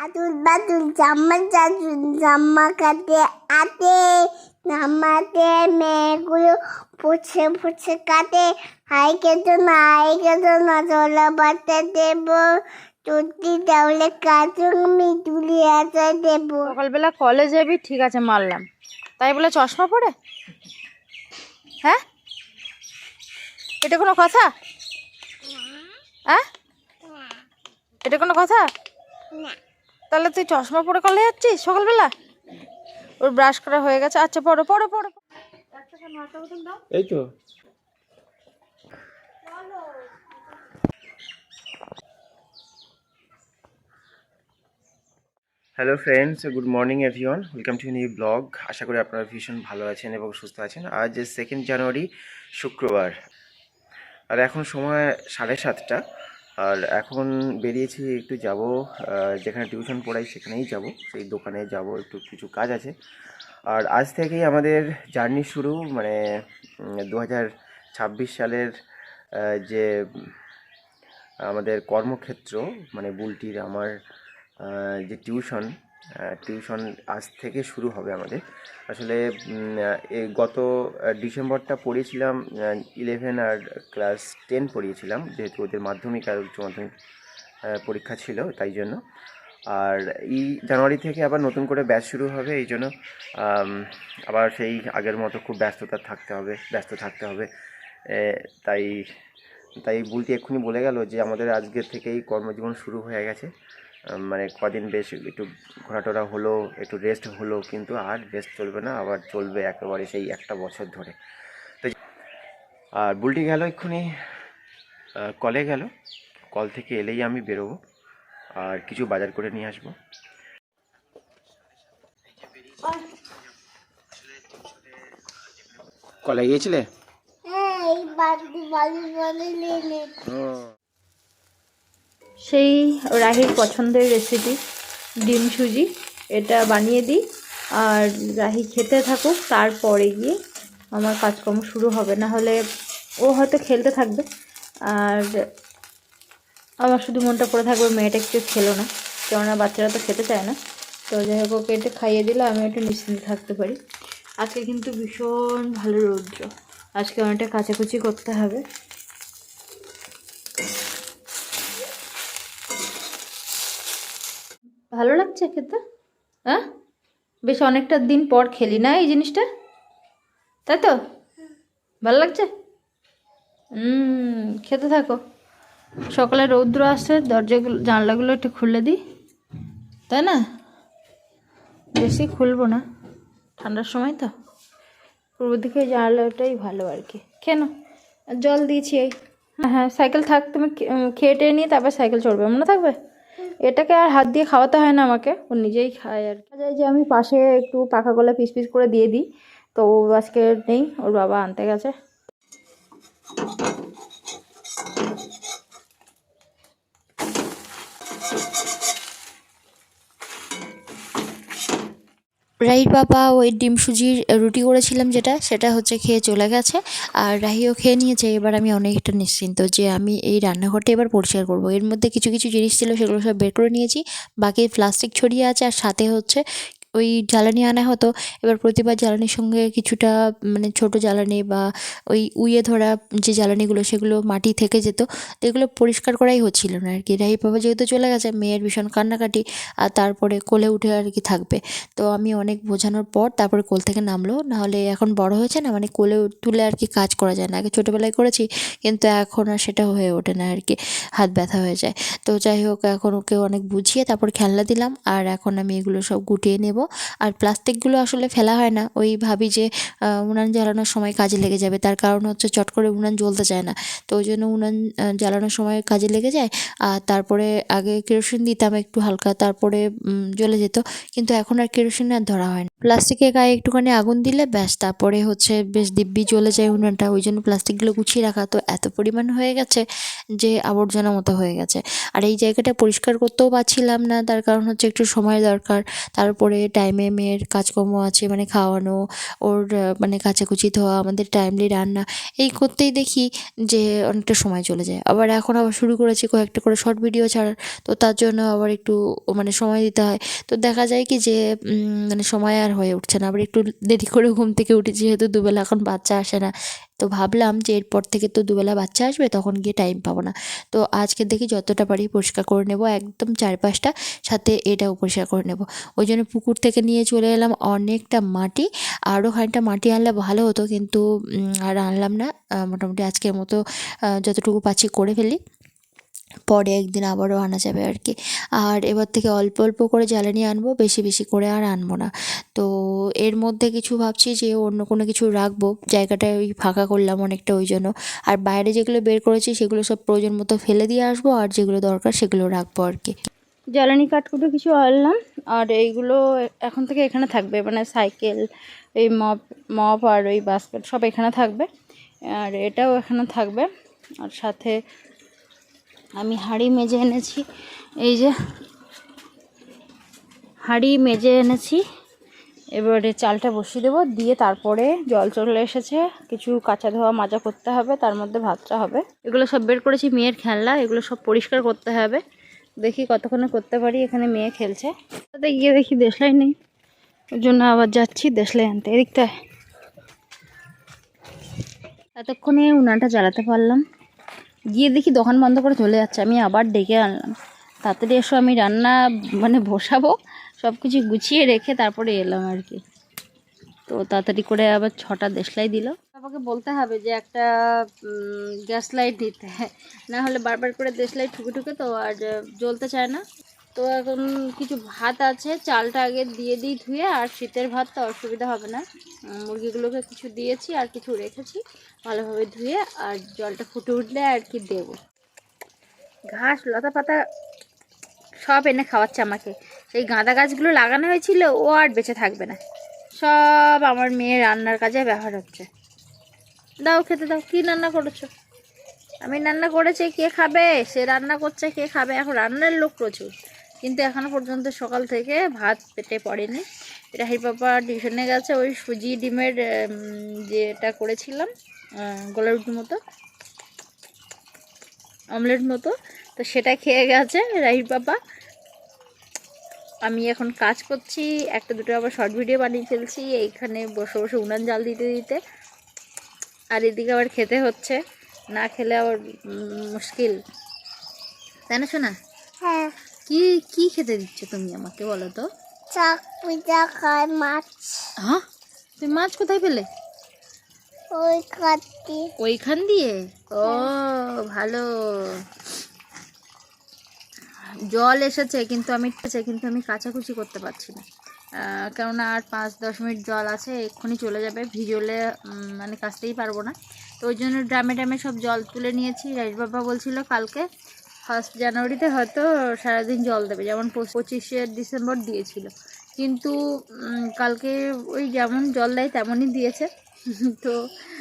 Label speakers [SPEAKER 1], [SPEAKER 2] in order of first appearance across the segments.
[SPEAKER 1] আতুল বাতুল জামা কাটে আতে নামাতে মেয়েগুলো পুছে পুছে কাটে হাই খেতো না চলা বাচ্চা দেব তুই তাহলে কাজুন মিটুলি আসা দেব।
[SPEAKER 2] সকালবেলা কলেজ যাবি ঠিক আছে মারলাম, তাই বলে চশমা পরে? হ্যাঁ, এটা কোনো কথা? হ্যাঁ, এটা কোনো কথা? তাহলে তুই চশমা পরে কলেজ যাচ্ছিস সকালবেলা? ওর ব্রাশ করা হয়ে গেছে। আচ্ছা পড়ো পড়ো পড়ো।
[SPEAKER 3] এই তো hello friends, good morning everyone, welcome to new blog. আশা করি আপনারা ভীষণ ভালো আছেন এবং সুস্থ আছেন। আজ 2 জানুয়ারি শুক্রবার, আর এখন সময় 7:30। আর এখন বেরিয়েছি, একটু যাব যেখানে টিউশন পড়াই সেখানেই যাব, সেই দোকানে যাব, একটু কিছু কাজ আছে। আর আজ থেকেই আমাদের জার্নি শুরু, মানে 2026 সালের যে আমাদের কর্মক্ষেত্র, মানে বুলটির আমার যে টিউশন আজ থেকে শুরু হবে আমাদের। আসলে এই গত ডিসেম্বরটা পড়িয়েছিলাম 11 আর ক্লাস 10 পড়িয়েছিলাম, যেহেতু ওদের মাধ্যমিক আর উচ্চ মাধ্যমিক পরীক্ষা ছিল, তাই জন্য। আর এই জানুয়ারি থেকে আবার নতুন করে ব্যাচ শুরু হবে, এই জন্য আবার সেই আগের মতো খুব ব্যস্ত থাকতে হবে। তাই তাই বুলটি এক্ষুনি বলে গেল যে আমাদের আজকের থেকেই কর্মজীবন শুরু হয়ে গেছে। মানে কদিন বেশ একটু ঘোরাটোরা হলো, একটু রেস্ট হলো, কিন্তু আর রেস্ট চলবে না, আবার চলবে একেবারে সেই 1 বছর ধরে। তো আর বুলটি গেল এক্ষুনি কলে গেল, কল থেকে এলেই আমি বেরোবো আর কিছু বাজার করে নিয়ে আসবো। কলে গিয়েছিলে?
[SPEAKER 2] সেই রাহির পছন্দের রেসিপি ডিম সুজি, এটা বানিয়ে দিই আর রাহি খেতে থাকুক, তারপরে গিয়ে আমার কাজকর্ম শুরু হবে। না হলে ও হয়তো খেলতে থাকবে আর আমার শুধু মনটা পড়ে থাকবে মেয়েটা কিছু খেলো না, কেননা বাচ্চারা তো খেতে চায় না। তো যাই হোক, ওকে এটা খাইয়ে দিলে আমি একটু নিশ্চিন্তে থাকতে পারি। আজকে কিন্তু ভীষণ ভালো রৌদ্র, আজকে অনেকটা কাচাকুচি করতে হবে। ভালো লাগছে খেতে? হ্যাঁ, বেশ অনেকটা দিন পর খেলি না এই জিনিসটা, তাই তো? ভালো লাগছে? খেতে থাকো। সকালে রৌদ্র আসছে, দরজাগুলো জানলাগুলো একটু খুলে দিই, তাই না? বেশি খুলবো না, ঠান্ডার সময় তো পূর্ব দিকে জানলাটাই ভালো আর কি। কেন জল দিয়েছি এই। হ্যাঁ, সাইকেল থাক, তুমি খেয়ে টেয়ে নিয়ে তারপর সাইকেল চড়বে, মনে থাকবে? এটাকে আর হাত দিয়ে খাওয়াতে হয় না আমাকে, ও নিজেই খায় আর কি। যে আমি পাশে একটু পাকা কলা পিস পিস করে দিয়ে দিই, তো আজকে নেই, ওর বাবা আনতে গেছে।
[SPEAKER 4] রাহির বাবা ওই ডিম সুজির রুটি করেছিলাম সেটা হচ্ছে খেয়ে চলে গেছে, আর রাহিও খেয়ে নিয়েছে। এবার আমি অনেকটা নিশ্চিন্ত যে আমি এই রান্নাঘরটা এবার পরিষ্কার করব। এর মধ্যে কিছু কিছু জিনিস ছিল, সেগুলো সব বের করে নিয়েছি, বাকি প্লাস্টিক ছড়িয়ে আছে। আর সাথে হচ্ছে ওই জ্বালানি আনা হতো, এবার প্রতিবার জ্বালানির সঙ্গে কিছুটা মানে ছোট জ্বালানি বা ওই উইয়ে ধরা যে জ্বালানিগুলো সেগুলো মাটি থেকে যেত, তো এগুলো পরিষ্কার করাই হচ্ছিল না আর কি। রাহি বাবা যেহেতু চলে গেছে, মেয়ের ভীষণ কান্নাকাটি, আর তারপরে কোলে উঠে আর কি থাকবে। তো আমি অনেক বোঝানোর পর তারপরে কোল থেকে নামলো, নাহলে এখন বড় হয়েছে না, মানে কোলে তুলে আর কি কাজ করা যায় না। আগে ছোটোবেলায় করেছি, কিন্তু এখন আর সেটা হয়ে ওঠে না আর কি, হাত ব্যথা হয়ে যায়। তো যাই হোক, এখন ওকে অনেক বুঝিয়ে তারপর খেলনা দিলাম, আর এখন আমি এগুলো সব গুটিয়ে নেব। আর প্লাস্টিকগুলো আসলে ফেলা হয় না, ওই ভাবি যে উনান জ্বালানোর সময় কাজে লেগে যাবে, তার কারণ হচ্ছে চট করে উনান জ্বলতে চায় না, তো ওই জন্য উনান জ্বালানোর সময় কাজে লেগে যায়। আর তারপরে আগে কেরোসিন দিতাম একটু হালকা, তারপরে জ্বলে যেত, কিন্তু এখন আর কেরোসিন আর ধরা হয় না। প্লাস্টিকের গায়ে একটুখানি আগুন দিলে ব্যাস, তারপরে হচ্ছে বেশ দিব্যি জ্বলে যায় উনুনটা। ওই জন্য প্লাস্টিকগুলো গুছিয়ে রাখা, তো এত পরিমাণ হয়ে গেছে যে আবর্জনা মতো হয়ে গেছে। আর এই জায়গাটা পরিষ্কার করতেও পারছিলাম না, তার কারণ হচ্ছে একটু সময় দরকার। তারপরে টাইমে মেয়ের কাজকর্ম আছে, মানে খাওয়ানো, ওর মানে কাচাকুচি ধোয়া, আমাদের টাইমলি রান্না, এই করতেই দেখি যে অনেকটা সময় চলে যায়। আবার শুরু করেছি কয়েকটা করে শর্ট ভিডিও ছাড়ার, তো তার জন্য আবার একটু মানে সময় দিতে হয়। তো দেখা যায় কি যে মানে সময় আর হয়ে উঠছে না। আবার একটু দেরি করে ঘুম থেকে উঠেছি, যেহেতু দুবেলা এখন বাচ্চা আসে না। তো ভাবলাম যে এরপর থেকে তো দুবেলা বাচ্চা আসবে, তখন গিয়ে টাইম পাবো না। তো আজকে দেখি যতটা পারি পরিষ্কার করে নেব, একদম চারপাশটা, সাথে এটাও পরিষ্কার করে নেব। ওই জন্য পুকুর থেকে নিয়ে চলে এলাম অনেকটা মাটি। আরও খানিকটা মাটি আনলে ভালো হতো, কিন্তু আর আনলাম না। মোটামুটি আজকের মতো যতটুকু পাচ্ছি করে ফেলি, পরে একদিন আবারও আনা যাবে আর কি। আর এবার থেকে অল্প অল্প করে জ্বালানি আনবো, বেশি বেশি করে আর আনবো না। তো এর মধ্যে কিছু ভাবছি যে অন্য কোনো কিছু রাখবো, জায়গাটা ওই ফাঁকা করলাম অনেকটা ওই জন্য। আর বাইরে যেগুলো বের করেছি সেগুলো সব প্রয়োজন মতো ফেলে দিয়ে আসবো, আর যেগুলো দরকার সেগুলো রাখবো আর কি।
[SPEAKER 2] জ্বালানি কাঠকুটো কিছু আনলাম, আর এইগুলো এখন থেকে এখানে থাকবে, মানে সাইকেল, এই মপ আর ওই বাস্কেট সব এখানে থাকবে, আর এটাও এখানে থাকবে। আর সাথে আমি হাঁড়ি মেজে এনেছি, এই যে হাঁড়ি মেজে এনেছি। এবারে চালটা বসিয়ে দেবো, দিয়ে তারপরে জল চলে এসেছে, কিছু কাঁচা ধোয়া মাজা করতে হবে, তার মধ্যে ভাতটা হবে। এগুলো সব বের করেছি, মেয়ের খেলনা, এগুলো সব পরিষ্কার করতে হবে। দেখি কতক্ষণে করতে পারি। এখানে মেয়ে খেলছে, তাতে গিয়ে দেখি দেশলাই নেই, ওই জন্য আবার যাচ্ছি দেশলাই আনতে। এদিকটা এতক্ষণে উনানটা জ্বালাতে পারলাম, গিয়ে দেখি দোকান বন্ধ করে চলে যাচ্ছে। আমি আবার ডেকে আনলাম, তাড়াতাড়ি এসো, আমি রান্না মানে বসাবো, সব কিছু গুছিয়ে রেখে তারপরে এলাম আর কি। তো তাড়াতাড়ি করে আবার 6টা দেশলাই দিল। আমাকে বলতে হবে যে একটা গ্যাস লাইট দিতে, না হলে বারবার করে দেশলাই ঠুকে ঠুকে তো আর জ্বলতে চায় না। তো এখন কিছু ভাত আছে, চালটা আগে দিয়ে দিই ধুয়ে, আর শীতের ভাত তো অসুবিধা হবে না। মুরগিগুলোকে কিছু দিয়েছি আর কিছু রেখেছি, ভালোভাবে ধুয়ে, আর জলটা ফুটে উঠলে আর কি দেবো। ঘাস লতা পাতা সব এনে খাওয়াচ্ছে আমাকে। সেই গাঁদা গাছগুলো লাগানো হয়েছিল, ও আর বেঁচে থাকবে না, সব আমার মেয়ের রান্নার কাজে ব্যবহার হচ্ছে। দাও খেতে দাও। কি রান্না করেছো? আমি রান্না করেছি, কে খাবে? সে রান্না করছে, কে খাবে? এখন রান্নার লোক প্রচুর, কিন্তু এখনো পর্যন্ত সকাল থেকে ভাত পেটে পড়েনি। রাহির পাপা টিউশনে গেছে, ওই সুজি ডিমের যেটা করেছিলাম গোলা রুটির মতো, অমলেট মতো, তো সেটা খেয়ে গেছে রাহির পাপা। আমি এখন কাজ করছি, একটা দুটো আবার শর্ট ভিডিও বানিয়ে ফেলছি এইখানে বসে বসে উনান জাল দিতে দিতে। আর এদিকে আবার খেতে হচ্ছে, না খেলে আবার মুশকিল, তাই না শোনা?
[SPEAKER 1] হ্যাঁ,
[SPEAKER 2] কি কি খেতে দিচ্ছ তুমি আমাকে বলো তো?
[SPEAKER 1] চাক পিঠা খায় মাছ,
[SPEAKER 2] হ্যাঁ, তুমি মাছ কোথায় পেলে?
[SPEAKER 1] ওই কাটি
[SPEAKER 2] ওইখান দিয়ে? ও ভালো। জল এসেছে, কিন্তু আমি কাচাকুচি করতে পারছি না, কেননা আর 5-10 মিনিট জল আছে, এক্ষুনি চলে যাবে, ভিজলে মানে কাচতেই পারবো না। তো ওই জন্য ড্রামে সব জল তুলে নিয়েছি। রাইস বাবা বলছিল কালকে 1 জানুয়ারিতে হয়তো সারাদিন জল দেবে, যেমন 25শে ডিসেম্বর দিয়েছিল, কিন্তু কালকে ওই যেমন জল দেয় তেমনই দিয়েছে। তো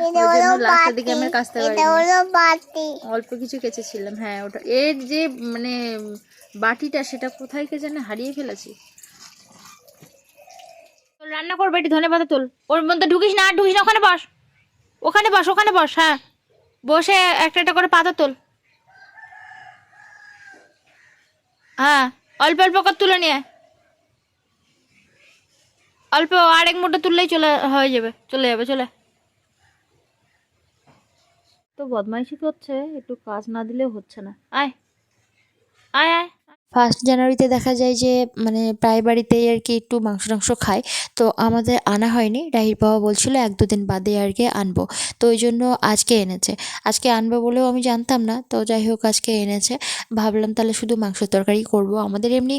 [SPEAKER 2] ওই জন্য লাস্টের দিকে আমি কাচতে পারিনি, অল্প কিছু কেচেছিলাম। হ্যাঁ, ওটা এর যে মানে বাটিটা, সেটা কোথায় কে জানে হারিয়ে ফেলেছি। তোল, রান্না করবে, একটু ধনে পাতা তোল, ওর মধ্যে ঢুকিস না, ওখানে বস, ওখানে বস। হ্যাঁ, বসে একটা একটা করে পাতা তোল। হ্যাঁ, অল্প অল্প করে তুলে নিয়ে, অল্প, আরেক মুঠো তুললেই চলে যাবে। তো বদমাইশি করছে, একটু কাজ না দিলেও হচ্ছে না। আয় আয় আয়।
[SPEAKER 4] 1 জানুয়ারিতে দেখা যায় যে মানে প্রায় বাড়িতেই আর কি একটু মাংস টাংস খায়। তো আমাদের আনা হয়নি, রাহির বাবা বলছিল 1-2 দিন বাদে আর কি আনবো। তো ওই জন্য আজকে এনেছে। আজকে আনবে বলেও আমি জানতাম না, তো যাই হোক আজকে এনেছে। ভাবলাম তাহলে শুধু মাংসের তরকারি করব। আমাদের এমনি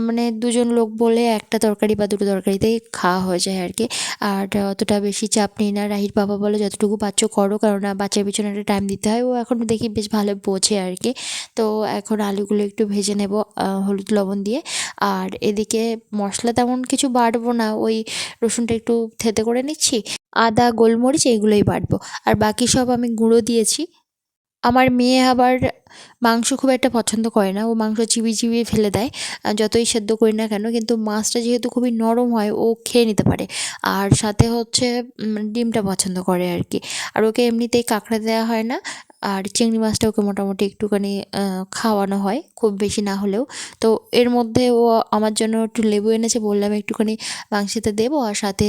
[SPEAKER 4] মানে 2 জন লোক বলে একটা তরকারি বা 2টো তরকারিতেই খাওয়া হয়ে যায় আর কি। আর অতটা বেশি চাপ নিই না। রাহির বাবা বলে যতটুকু পারছো করো, কারণ বাচ্চার পিছনে একটা টাইম দিতে হয়। ও এখন দেখি বেশ ভালো বোঝে আর কি। তো এখন আলুগুলো একটু ভেজে নেব। নেব হলুদ লবণ দিয়ে। আর এদিকে মশলা তেমন কিছু বাটবো না, ওই রসুনটা একটু থেতে করে নিচ্ছি, আদা গোলমরিচ এইগুলোই বাটবো। আর বাকি সব আমি গুঁড়ো দিয়েছি। আমার মেয়ে আবার মাংস খুব একটা পছন্দ করে না, ও মাংস চিবিয়ে চিবিয়ে ফেলে দেয় যতই সেদ্ধ করি না কেন। কিন্তু মাছটা যেহেতু খুবই নরম হয় ও খেয়ে নিতে পারে। আর সাথে হচ্ছে ডিমটা পছন্দ করে আর কি। আর ওকে এমনিতেই কাঁকড়া দেওয়া হয় না, আর চিংড়ি মাছটা ওকে মোটামুটি একটুখানি খাওয়ানো হয়, খুব বেশি না হলেও। তো এর মধ্যে ও আমার জন্য একটু লেবু এনেছে, বললাম একটুখানি মাংসতে দেবো। আর সাথে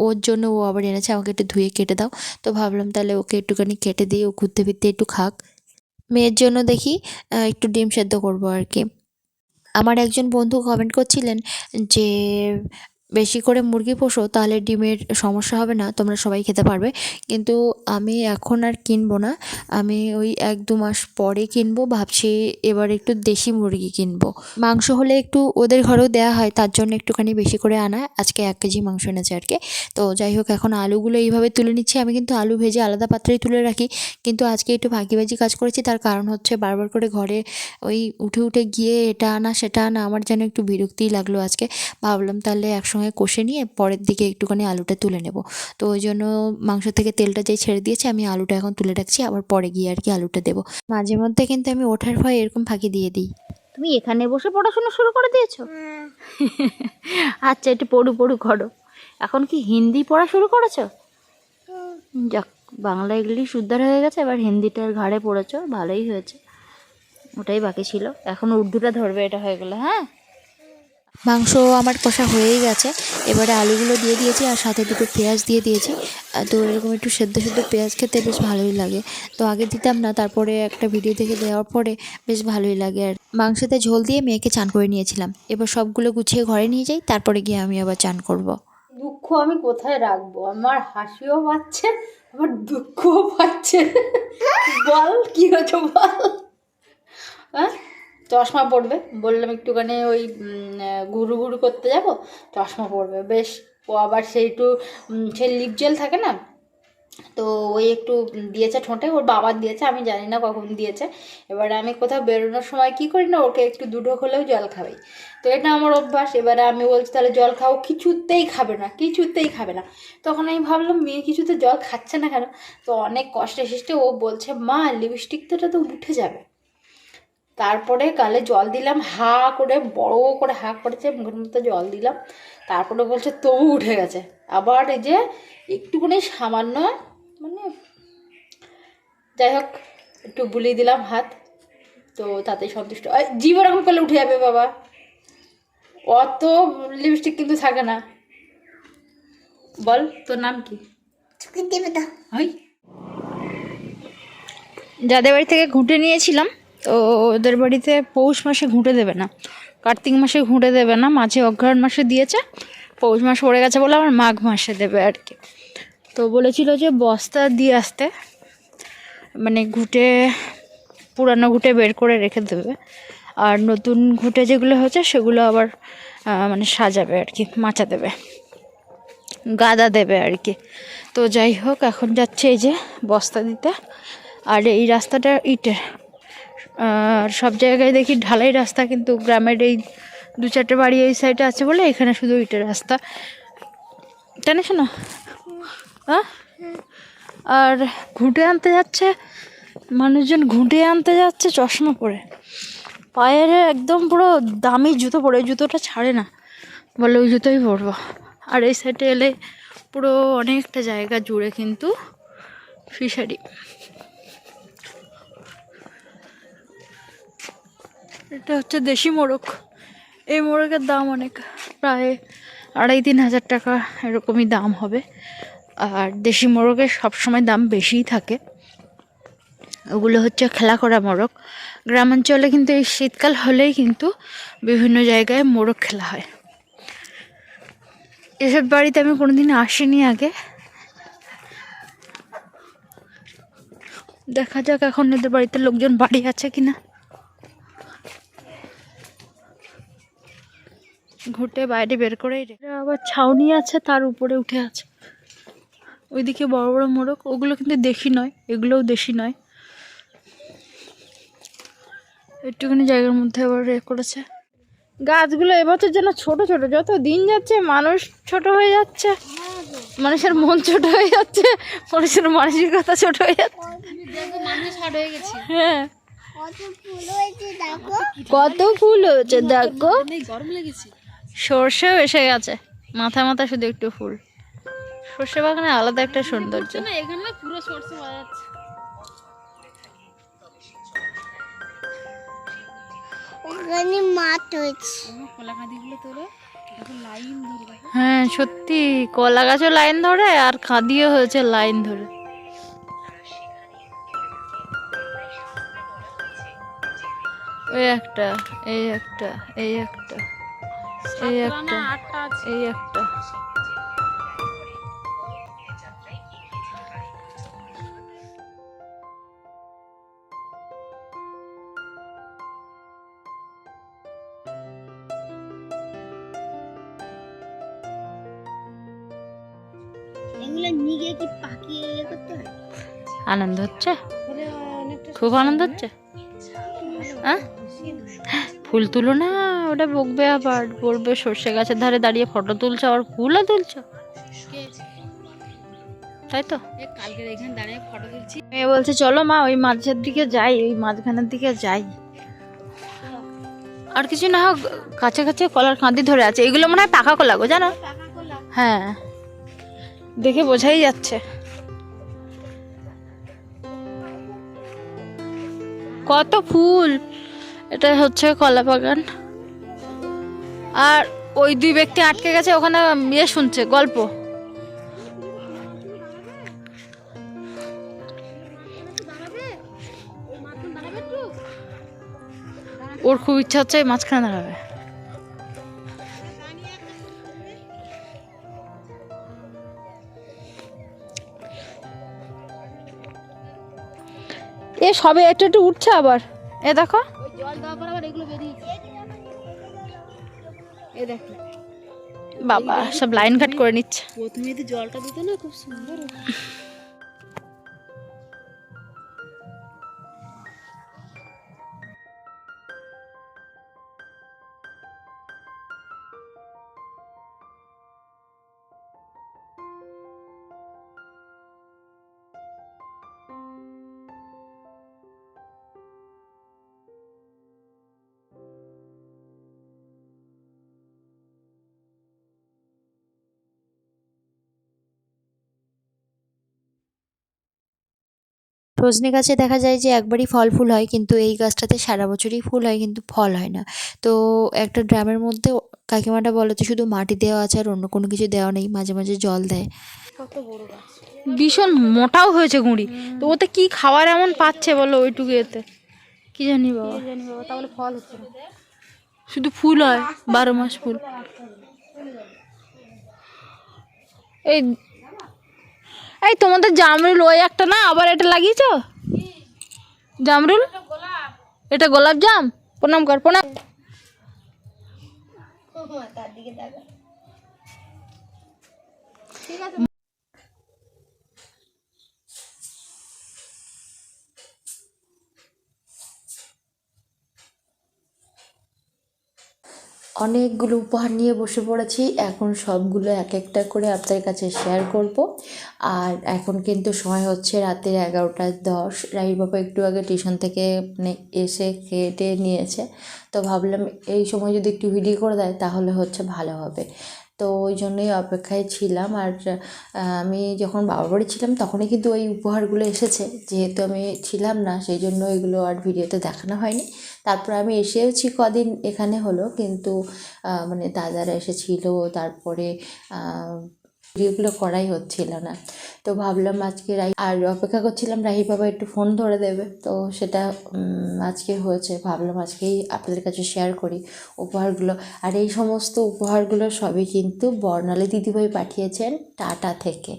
[SPEAKER 4] ওর জন্য ও আবার এনেছে আমাকে একটু ধুয়ে কেটে দাও। তো ভাবলাম তাহলে ওকে একটুখানি কেটে দিই, ও ঘুরতে ফিরতে একটু খাক। মেয়ের জন্য দেখি একটু ডিম সেদ্ধ করবো আর কি। আমার একজন বন্ধু কমেন্ট করছিলেন যে বেশি করে মুরগি পোষো, তাহলে ডিমের সমস্যা হবে না, তোমরা সবাই খেতে পারবে। কিন্তু আমি এখন আর কিনবো না, আমি ওই 1-2 মাস পরে কিনবো ভাবছি। এবার একটু দেশি মুরগি কিনবো। মাংস হলে একটু ওদের ঘরেও দেওয়া হয়, তার জন্য একটুখানি বেশি করে আনা। আজকে 1 কেজি মাংস এনেছে আর কি। তো যাই হোক, এখন আলুগুলো এইভাবে তুলে নিচ্ছি। আমি কিন্তু আলু ভেজে আলাদা পাত্রেই তুলে রাখি, কিন্তু আজকে একটু ফাঁকিবাজি কাজ করেছি। তার কারণ হচ্ছে বারবার করে ঘরে ওই উঠে উঠে গিয়ে এটা আনা সেটা আনা, আমার যেন একটু বিরক্তিই লাগলো আজকে। ভাবলাম তাহলে একসঙ্গে কষে নিয়ে পরের দিকে একটুখানি আলুটা তুলে নেব। তো ওই জন্য মাংস থেকে তেলটা যেই ছেড়ে দিয়েছে, আমি আলুটা এখন তুলে রাখছি, আবার পরে গিয়ে আর কি আলুটা দেবো। মাঝে মধ্যে কিন্তু আমি ওঠার ভয় এরকম ফাঁকি দিয়ে দিই।
[SPEAKER 2] তুমি এখানে বসে পড়াশোনা শুরু করে দিয়েছো? আচ্ছা, একটু পড়ু করো। এখন কি হিন্দি পড়া শুরু করেছো? যাক, বাংলা ইংলিশ উদ্ধার হয়ে গেছে, এবার হিন্দিটার ঘাড়ে পড়েছো, ভালোই হয়েছে। ওটাই বাকি ছিল, এখন উর্দুটা ধরবে, এটা হয়ে গেলে। হ্যাঁ,
[SPEAKER 4] মাংস আমার কষা হয়েই গেছে, এবারে আলুগুলো দিয়ে দিয়েছি আর সাথে দুটো পেঁয়াজ দিয়ে দিয়েছি। তো এরকম একটু সেদ্ধ সেদ্ধ পেঁয়াজ খেতে বেশ ভালোই লাগে। তো আগে দিতাম না, তারপরে একটা ভিডিও দেখে দেওয়ার পরে বেশ ভালোই লাগে। আর মাংসতে ঝোল দিয়ে মেয়েকে চান করে নিয়েছিলাম। এবার সবগুলো গুছিয়ে ঘরে নিয়ে যাই, তারপরে গিয়ে আমি আবার চান করব।
[SPEAKER 2] দুঃখ আমি কোথায় রাখবো? আমার হাসিও পাচ্ছে, আমার দুঃখও পাচ্ছে। বল কি হয়েছে বল। হ্যাঁ, চশমা পড়বে বললাম, একটুখানি ওই ঘুরু ঘুরু করতে যাব, চশমা পড়বে বেশ। ও আবার সেই একটু সেই লিপ জেল থাকে না, তো ওই একটু দিয়েছে ঠোঁটে, ওর বাবার দিয়েছে, আমি জানি না কখন দিয়েছে। এবারে আমি কোথাও বেরোনোর সময় কী করি না, ওকে একটু দুটো হলেও জল খাওয়াই। তো এটা আমার অভ্যাস। এবারে আমি বলছি তাহলে জল খাও, কিছুতেই খাবে না, কিছুতেই খাবে না। তখন আমি ভাবলাম মেয়ে কিছুতে জল খাচ্ছে না কেন। তো অনেক কষ্টে সৃষ্টে ও বলছে, মা লিপস্টিকটা তো উঠে যাবে। তারপরে গালে জল দিলাম, হা করে বড় করে হা করেছে, মুখের মধ্যে জল দিলাম। তারপরে বলছে তবু উঠে গেছে। আবার এই যে একটুখানি সামান্য, মানে যাই হোক, একটু বুলিয়ে দিলাম হাত, তো তাতেই সন্তুষ্ট। জিভ এরকম করলে উঠে যাবে বাবা, অত লিপস্টিক কিন্তু থাকে না। বল তোর নাম কি? যাদের বাড়ি থেকে ঘুঁটে নিয়েছিলাম, তো ওদের বাড়িতে পৌষ মাসে ঘুঁটে দেবে না, কার্তিক মাসে ঘুঁটে দেবে না, মাঝে অগ্রহায়ণ মাসে দিয়েছে, পৌষ মাস পড়ে গেছে বলে আমার মাঘ মাসে দেবে আর কি। তো বলেছিল যে বস্তা দিয়ে আসতে, মানে ঘুঁটে, পুরানো ঘুঁটে বের করে রেখে দেবে, আর নতুন ঘুঁটে যেগুলো হয়েছে সেগুলো আবার মানে সাজাবে আর কি, মাচা দেবে, গাদা দেবে আর কি। তো যাই হোক, এখন যাচ্ছে এই যে বস্তা দিতে। আর এই রাস্তাটা ইটের, আর সব জায়গায় দেখি ঢালাই রাস্তা, কিন্তু গ্রামের এই 2-4টে বাড়ি এই সাইডে আছে বলে এখানে শুধু ইটের রাস্তা। জানিস না? হ্যাঁ, আর ঘুঁটে আনতে যাচ্ছে মানুষজন, ঘুঁটে আনতে যাচ্ছে চশমা পরে, পায়ের একদম পুরো দামি জুতো পরে, ওই জুতোটা ছাড়ে না, বলে ওই জুতোই পরবো। আর এই সাইডে এলে পুরো অনেকটা জায়গা জুড়ে কিন্তু ফিশারি। এটা হচ্ছে দেশি মোরগ। এই মোরগের দাম অনেক, প্রায় 2,5-3 হাজার টাকা এরকমই দাম হবে। আর দেশি মোরগের সবসময় দাম বেশিই থাকে। ওগুলো হচ্ছে খেলা করা মোরগ। গ্রামাঞ্চলে কিন্তু এই শীতকাল হলেই কিন্তু বিভিন্ন জায়গায় মোরগ খেলা হয়। এসব বাড়িতে আমি কোনোদিন আসিনি আগে, দেখা যাক এখন এদের বাড়িতে লোকজন বাড়ি আছে কিনা। ঘুঁটে বাইরে বের করেই রে, আবার ছাউনি আছে, তার উপরে উঠে আছে। ওইদিকে বড় বড় মোরগ, ওগুলো কিন্তু দেশি নয়, এগুলোও দেশি নয়। একটুখানি জায়গার মধ্যে আবার করেছে। গাছগুলো এবছর যেন ছোট ছোট, যত দিন যাচ্ছে মানুষ ছোট হয়ে যাচ্ছে, মানুষের মন ছোট হয়ে যাচ্ছে, মানুষের মানসিকতা ছোট হয়ে যাচ্ছে। হ্যাঁ, কত ফুল হয়েছে দেখো। সর্ষেও এসে গেছে, মাথায় মাথায় শুধু একটু ফুল। সর্ষে বাগানে আলাদা একটা সৌন্দর্য।
[SPEAKER 5] এখানে পুরো সর্ষে পাওয়া যাচ্ছে।
[SPEAKER 1] ওখানে মাঠ হয়েছে।
[SPEAKER 5] কলা কাঁদিগুলো তোলো, দেখো লাইন ধরে।
[SPEAKER 2] হ্যাঁ সত্যি, কলা গাছও লাইন ধরে আর কাঁদিও হয়েছে লাইন ধরে। এই একটা, এই একটা, এই একটা, এই একটা, এই একটা।
[SPEAKER 1] এগুলো নিয়ে কি পাকিয়ে করতে হয়?
[SPEAKER 2] আনন্দ হচ্ছে, খুব আনন্দ হচ্ছে। হ্যাঁ, ফুল তুলো না, ওটা বকবে, আবার বলবে সর্ষে গাছের ধারে দাঁড়িয়ে ফটো তুলছো আর ফুলও তুলছো, তাই তো।
[SPEAKER 5] কালকে এখানে দাঁড়িয়ে ফটো তুলছি।
[SPEAKER 2] মেয়ে বলছে চলো মা ওই মাঝের দিকে যাই, ওই মাঝখানের দিকে যাই। আর কিছু না হোক কাছে কাছে কলার কাঁদি ধরে আছে, এগুলো মনে হয় পাকা কলা গো, জানো? হ্যাঁ, দেখে বোঝাই যাচ্ছে। কত ফুল, এটা হচ্ছে কলা বাগান। আর ওই দুই ব্যক্তি আটকে গেছে ওখানে, ইয়ে শুনছে গল্প। ওর খুব ইচ্ছা হচ্ছে মাঝখানে দাঁড়াবে। এ সবে একটু একটু উঠছে আবার, এ দেখো।
[SPEAKER 5] জল দেওয়ার পর আবার এগুলো বেরিয়েছে। এই দেখো
[SPEAKER 2] বাবা সব লাইন কাট করে নিচ্ছে।
[SPEAKER 5] প্রথমে যদি জলটা দিত না, খুব সুন্দর হতো।
[SPEAKER 4] সজনে গাছে দেখা যায় যে একবারই ফল ফুল হয়, কিন্তু এই গাছটাতে সারা বছরই ফুল হয় কিন্তু ফল হয় না। তো একটা ড্রামের মধ্যে কাকিমাটা বলে তো শুধু মাটি দেওয়া আছে আর অন্য কোনো কিছু দেওয়া নেই, মাঝে মাঝে জল দেয়।
[SPEAKER 2] ভীষণ মোটাও হয়েছে গুঁড়ি, তো ওতে কি খাবার এমন পাচ্ছে বলো ওইটুকু এতে, কি জানি বাবা।
[SPEAKER 5] তাহলে ফল হচ্ছে না,
[SPEAKER 2] শুধু ফুল হয়, 12 মাস ফুল। এই এই তোমাদের জামরুল ওই একটা না, আবার এটা লাগিয়েছো জামরুল? এটা গোলাপ জাম। প্রণাম কর, প্রণাম।
[SPEAKER 1] তার দিকে তাকা।
[SPEAKER 4] অনেকগুলো উপহার নিয়ে বসে পড়েছি, এখন সবগুলো এক একটা করে আপনাদের কাছে শেয়ার করব। আর এখন কিন্তু সময় হচ্ছে রাতের 11:10। রাহির বাবা একটু আগে টিউশন থেকে মানে এসে খেটে নিয়েছে, তো ভাবলাম এই সময় যদি একটু ভিডিও করে দেয় তাহলে হচ্ছে ভালো হবে। তো ওই জন্যই অপেক্ষায় ছিলাম। আর আমি যখন বাবার বাড়ি ছিলাম তখনই কিন্তু ওই উপহারগুলো এসেছে, যেহেতু আমি ছিলাম না সেই জন্য এগুলো আর ভিডিওতে দেখানো হয়নি। তারপর আমি এসেওছি কদিন এখানে হলো, কিন্তু মানে দাদারা এসেছিলো, তারপরে ভিডিওগুলো করাই হচ্ছিল না। তো ভাবলাম আজকে আর অপেক্ষা করছিলাম রাহি বাবা একটু ফোন ধরে দেবে, তো সেটা আজকে হয়েছে। ভাবলাম আজকেই আপনাদের কাছে শেয়ার করি উপহারগুলো। আর এই সমস্ত উপহারগুলো সবই কিন্তু বর্ণালী দিদিভাই পাঠিয়েছেন টাটা থেকে।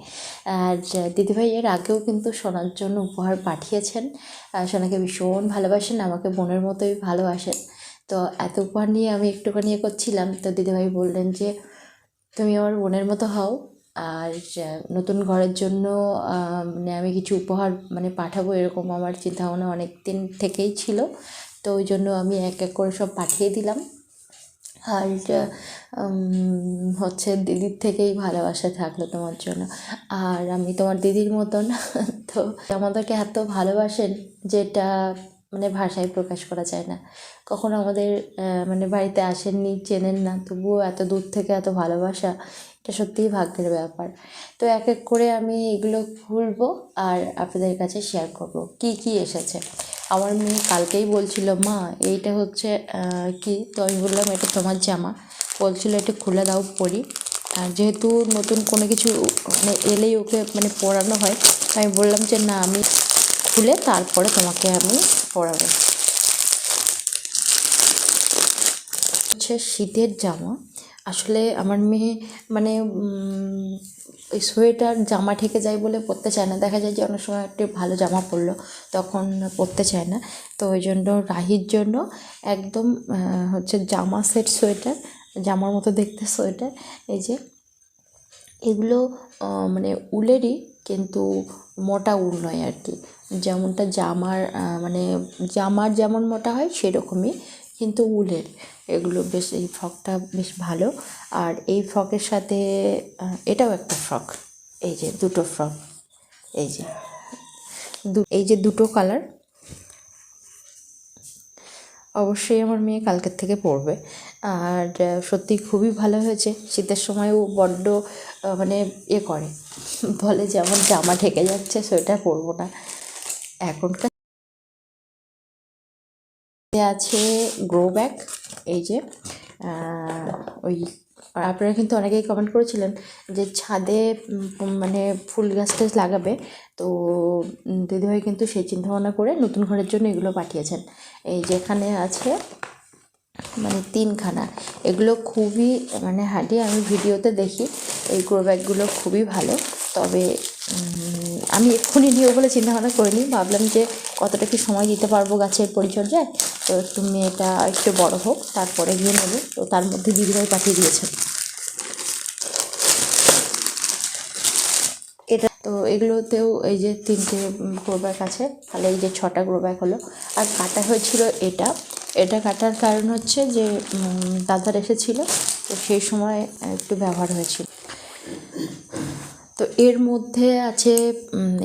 [SPEAKER 4] আর দিদিভাই এর আগেও কিন্তু সোনার জন্য উপহার পাঠিয়েছেন। সোনাকে ভীষণ ভালোবাসেন, আমাকে বোনের মতোই ভালোবাসেন। তো এত উপহার নিয়ে আমি একটুখানি করছিলাম, তো দিদিভাই বললেন যে তুমি আমার বোনের মতো হও, আর নতুন ঘরের জন্য মানে আমি কিছু উপহার মানে পাঠাবো, এরকম আমার চিন্তাভাবনা অনেক দিন থেকেই ছিল। তো ওই জন্য আমি এক এক করে সব পাঠিয়ে দিলাম। আর হচ্ছে দিদির থেকেই ভালোবাসা থাকলো তোমার জন্য। আর আমি তোমার দিদির মতন, তো আমাদেরকে এত ভালোবাসেন যেটা মানে ভাষায় প্রকাশ করা যায় না। কখনো আমাদের মানে বাড়িতে আসেননি, চেনেন না, তবুও এত দূর থেকে এত ভালোবাসা, এটা সত্যিই ভাগ্যের ব্যাপার। তো এক এক করে আমি এগুলো খুলবো আর আপনাদের কাছে শেয়ার করব কি কি এসেছে। আমার মেয়ে কালকেই বলছিল, মা এইটা হচ্ছে কি? তো আমি বললাম এটা তোমার জামা। বলছিল এটা খুলে দাও পরি। আর যেহেতু নতুন কোনো কিছু মানে এলেই ওকে মানে পরানো হয়, আমি বললাম যে না, আমি খুলে তারপরে তোমাকে আমি পরাবো। হচ্ছে শীতের জামা। আসলে আমার মেয়ে মানে ওই সোয়েটার জামা ঠেকে যায় বলে পরতে চায় না। দেখা যায় যে অনেক সময় একটু ভালো জামা পরলো, তখন পরতে চায় না। তো ওই জন্য রাহির জন্য একদম হচ্ছে জামা সেট সোয়েটার, জামার মতো দেখতে সোয়েটার। এই যে এগুলো মানে উলেরই, কিন্তু মোটা উল নয় আর কি। যেমনটা জামার মানে জামার যেমন মোটা হয় সেরকমই, কিন্তু উলের। এগুলো বেশ, এই ফ্রকটা বেশ ভালো। আর এই ফ্রকের সাথে এটাও একটা ফ্রক। এই যে দুটো ফ্রক, এই যে এই যে দুটো কালার। অবশ্যই আমার মেয়ে কালকের থেকে পরবে। আর সত্যি খুবই ভালো হয়েছে। শীতের সময়ও বড্ড মানে করে, বলে যে আমার জামা ঢেকে যাচ্ছে, সোয়েটার পরবো না। এখনকার আছে গ্রো ব্যাগ। এই যে ওই আপনারা কিন্তু অনেকেই কমেন্ট করেছিলেন যে ছাদে মানে ফুল গাছ টাছ লাগাবে। তো দিদিভাই কিন্তু সেই চিন্তাভাবনা করে নতুন ঘরের জন্য এগুলো পাঠিয়েছেন। এই যেখানে আছে মানে 3খানা, এগুলো খুবই মানে হাঁটি। আমি ভিডিওতে দেখি এই গ্রো ব্যাগগুলো খুবই ভালো। তবে আমি এক্ষুনি নিও বলে চিন্তাভাবনা করিনি, ভাবলাম যে কতটা কি সময় দিতে পারবো গাছের পরিচর্যায়। তো একটু মেয়েটা একটু বড় হোক, তারপরে গিয়ে নেবো। তো তার মধ্যে দিদিভাই পাঠিয়ে দিয়েছেন এটা। তো এগুলোতেও এই যে 3টে গ্রো ব্যাগ আছে, তাহলে এই যে 6টা গ্রো ব্যাগ হলো। আর কাটা হয়েছিল এটা কাটার কারণ হচ্ছে যে দাদার এসেছিল, তো সেই সময় একটু ব্যবহার হয়েছিল। তো এর মধ্যে আছে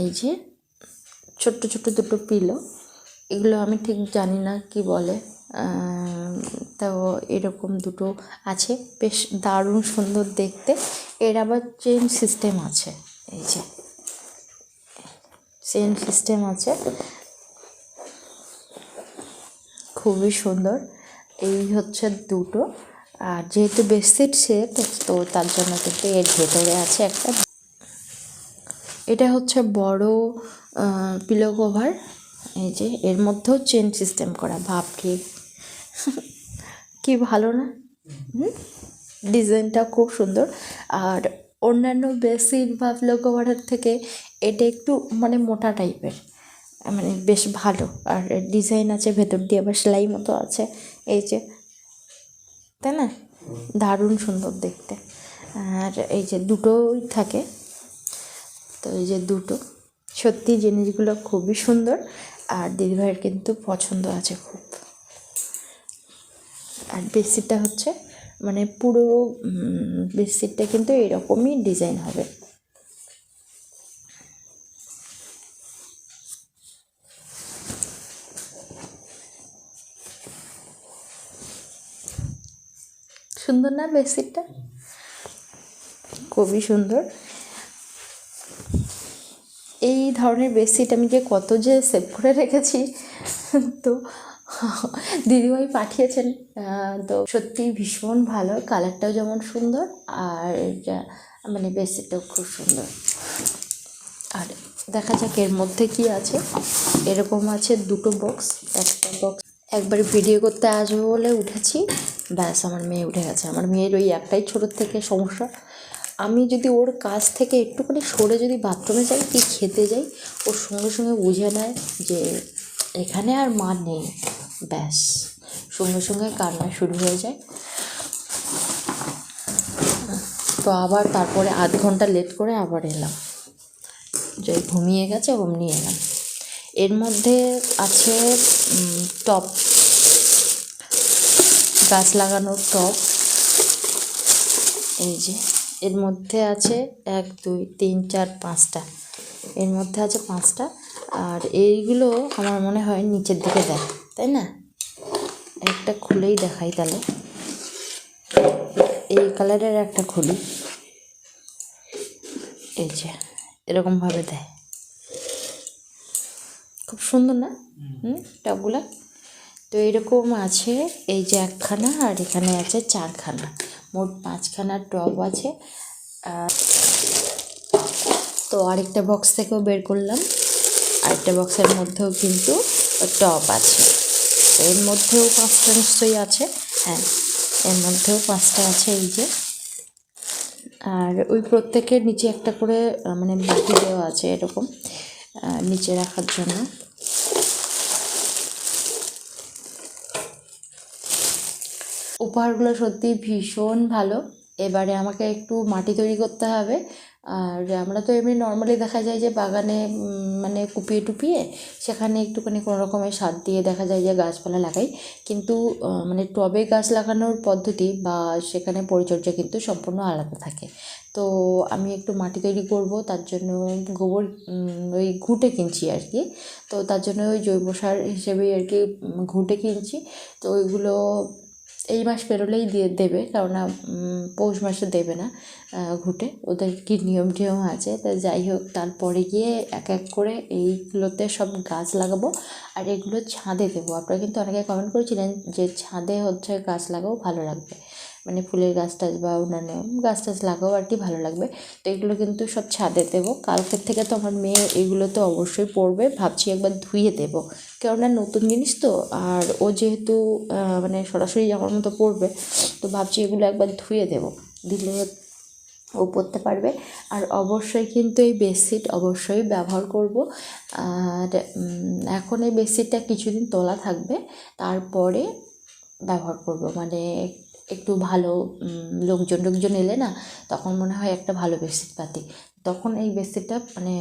[SPEAKER 4] এই যে ছোট্ট ছোট্ট দুটো পিলো। এগুলো আমি ঠিক জানি না কি বলে, তো এরকম দুটো আছে, বেশ দারুণ সুন্দর দেখতে। এর আবার চেন সিস্টেম আছে, এই যে চেন সিস্টেম আছে, খুবই সুন্দর। এই হচ্ছে দুটো। আর যেহেতু বেডশিট সেট, তো তার জন্য কিন্তু এর ভেতরে আছে একটা, এটা হচ্ছে বড় পিলো কভার। এই যে এর মধ্যেও চেন সিস্টেম করা, ভাবটি কি ভালো না? ডিজাইনটা খুব সুন্দর। আর অন্যান্য বেডশিট বা পিলো কভারের থেকে এটা একটু মানে মোটা টাইপের, মানে বেশ ভালো। আর ডিজাইন আছে, ভেতর দিয়ে আবার সেলাই মতো আছে, এই যে, তাই না? দারুণ সুন্দর দেখতে। আর এই যে দুটোই থাকে, তো এই যে দুটো, সত্যি জিনিসগুলো খুবই সুন্দর। আর দিদিভাইয়ের কিন্তু পছন্দ আছে খুব। আর বেডশিটটা হচ্ছে মানে পুরো বেডশিটটা কিন্তু এরকমই ডিজাইন হবে। সুন্দর না বেডশিটটা? খুবই সুন্দর। এই ধরনের বেডশিট আমি যে কত যে সেভ করে রেখেছি, তো দিদিভাই পাঠিয়েছেন। তো সত্যি ভীষণ ভালো, কালারটাও যেমন সুন্দর, আর মানে বেডশিটটাও খুব সুন্দর। আর দেখা যাক এর মধ্যে কি আছে। এরকম আছে দুটো বক্স। একটা বক্স একবার ভিডিও করতে আসবো বলে উঠেছি, ব্যাস আমার মেয়ে উঠে গেছে। আমার মেয়ের ওই একটাই ছোটোর থেকে সমস্যা, আমি যদি ওর কাছ থেকে একটুখানি সরে যদি বাথরুমে যাই কি খেতে যাই, ওর সঙ্গে সঙ্গে বুঝে নেয় যে এখানে আর মা নেই, ব্যাস সঙ্গে সঙ্গে কান্না শুরু হয়ে যায়। তো আবার তারপরে আধ ঘন্টা লেট করে আবার এলাম, যে ঘুমিয়ে গেছে, অমনি এলাম। এর মধ্যে আছে টপ, গাছ লাগানোর টব। এই যে এর মধ্যে আছে 1 2 3 4 5টা, এর মধ্যে আছে 5টা। আর এইগুলো আমার মনে হয় নিচের দিকে দেয়, তাই না? একটা খুলেই দেখাই তাহলে। এই কালারের একটা খুলি, এই যে এরকমভাবে দেয়, খুব সুন্দর না টবগুলা? তো এরকম আছে, এই যে একখানা আর এখানে আছে 4খানা, মোট 5খানা টব আছে। তো আরেকটা বক্স থেকেও বের করলাম, আরেকটা বক্সের মধ্যেও কিন্তু টব আছে। এর মধ্যেও 5টা নিশ্চয়ই আছে, হ্যাঁ এর মধ্যেও 5টা আছে, এই যে। আর ওই প্রত্যেকের নিচে একটা করে মানে বাটি দেওয়া আছে এরকম নিচে রাখার জন্য। উপহারগুলো সত্যি ভীষণ ভালো। এবারে আমাকে একটু মাটি তৈরি করতে হবে। আর আমরা তো এমনি নর্মালি দেখা যায় যে বাগানে মানে কুপিয়ে টুপিয়ে সেখানে একটুখানি কোনো রকমের সার দিয়ে দেখা যায় যে গাছপালা লাগাই, কিন্তু মানে টবে গাছ লাগানোর পদ্ধতি বা সেখানে পরিচর্যা কিন্তু সম্পূর্ণ আলাদা থাকে। তো আমি একটু মাটি তৈরি করব, তার জন্য গোবর ওই ঘুঁটে কিনছি আর কি। তো তার জন্য ওই জৈব সার হিসেবেই আর কি ঘুঁটে কিনছি। তো ওইগুলো এই মাস পেরোলেই দিয়ে দেবে, কেননা পৌষ মাসে দেবে না ঘুঁটে, ওদের কি নিয়ম টিয়ম আছে। তা যাই হোক, তারপরে গিয়ে এক এক করে এইগুলোতে সব গাছ লাগাবো আর এগুলো ছাদে দেবো। আপনারা কিন্তু অনেকে কমেন্ট করেছিলেন যে ছাদে হচ্ছে গাছ লাগাও, ভালো লাগবে, মানে ফুলের গাছ টাছ বা অন্যান্য গাছ টাছ লাগাও আর কি, ভালো লাগবে। তো এগুলো কিন্তু সব ছাদে দেবো। কালকের থেকে তো আমার মেয়ে এগুলো তো অবশ্যই পড়বে, ভাবছি একবার ধুয়ে দেবো, কেননা নতুন জিনিস তো। আর ও যেহেতু মানে সরাসরি আমার মতো পড়বে, তো ভাবছি এগুলো একবার ধুয়ে দেবো, দিলে ও পড়তে পারবে। আর অবশ্যই কিন্তু এই বেডশিট অবশ্যই ব্যবহার করব। আর এখন এই বেডশিটটা কিছুদিন তোলা থাকবে, তারপরে ব্যবহার করব। মানে একটু ভালো লোকজন এলে না, তখন মনে হয় একটা ভালো বেডশিট পাতি, তখন এই বেডশিটটা মানে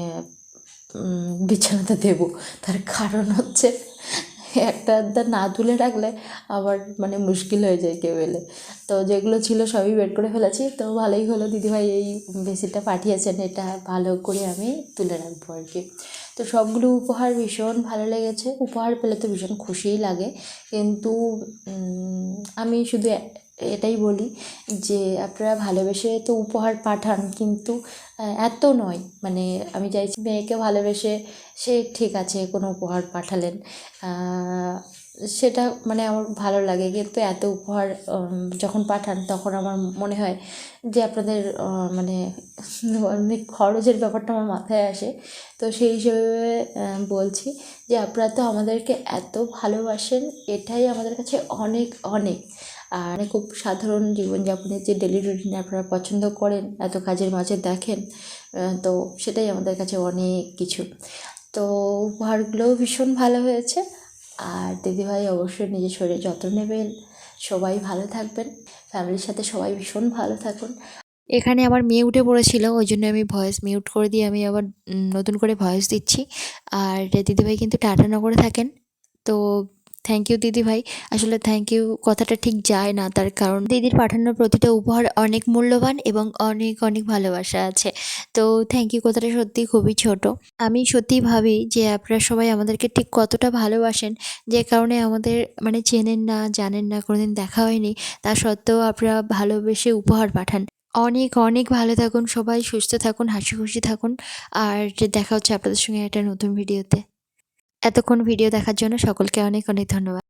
[SPEAKER 4] বিছানাতে দেবো। তার কারণ হচ্ছে একটা আধটা না তুলে রাখলে আবার মানে মুশকিল হয়ে যায় কেউ এলে। তো যেগুলো ছিল সবই বের করে ফেলেছি। তো ভালোই হলো দিদিভাই এই বেডশিটটা পাঠিয়েছেন, এটা ভালো করে আমি তুলে রাখবো আর কি। তো সবগুলো উপহার ভীষণ ভালো লেগেছে। উপহার পেলে তো ভীষণ খুশিই লাগে, কিন্তু আমি শুধু এটাই বলি যে আপনারা ভালোবেসে তো উপহার পাঠান, কিন্তু এত নয়। মানে আমি চাইছি মেয়েকে ভালোবেসে সে ঠিক আছে কোনো উপহার পাঠালেন, সেটা মানে আমার ভালো লাগে, কিন্তু এত উপহার যখন পাঠান তখন আমার মনে হয় যে আপনাদের মানে অনেক খরচের ব্যাপারটা আমার মাথায় আসে। তো সেই হিসেবে বলছি যে আপনারা তো আমাদেরকে এত ভালোবাসেন, এটাই আমাদের কাছে অনেক অনেক। আর খুব সাধারণ জীবনযাপনের যে ডেলি রুটিন আপনারা পছন্দ করেন, এত কাজের মাঝে দেখেন, তো সেটাই আমাদের কাছে অনেক কিছু। তো উপহারগুলোও ভীষণ ভালো হয়েছে। আর দিদিভাই অবশ্যই নিজের শরীরের যত্ন নেবেন, সবাই ভালো থাকবেন, ফ্যামিলির সাথে সবাই ভীষণ ভালো থাকুন।
[SPEAKER 2] এখানে আমার মেয়ে উঠে পড়েছিল, ওই জন্য আমি ভয়েস মিউট করে দিয়ে আমি আবার নতুন করে ভয়েস দিচ্ছি। আর দিদিভাই কিন্তু টাটা নগরে থাকেন। তো থ্যাংক ইউ দিদিভাই। আসলে থ্যাংক ইউ কথাটা ঠিক যায় না, তার কারণ দিদির পাঠানোর প্রতিটা উপহার অনেক মূল্যবান এবং অনেক অনেক ভালোবাসা আছে। তো থ্যাংক ইউ কথাটা সত্যি খুবই ছোট। আমি সত্যিই ভাবি যে আপনারা সবাই আমাদেরকে ঠিক কতটা ভালোবাসেন, যে কারণে আমাদের মানে চেনেন না, জানেন না, কোনোদিন দেখা হয়নি, তা সত্ত্বেও আপনারা ভালোবেসে উপহার পাঠান। অনেক অনেক ভালো থাকুন সবাই, সুস্থ থাকুন, হাসি খুশি থাকুন। আর দেখা হচ্ছে আপনাদের সঙ্গে একটা নতুন ভিডিওতে। এতক্ষণ ভিডিও দেখার জন্য সকলকে অনেক অনেক ধন্যবাদ।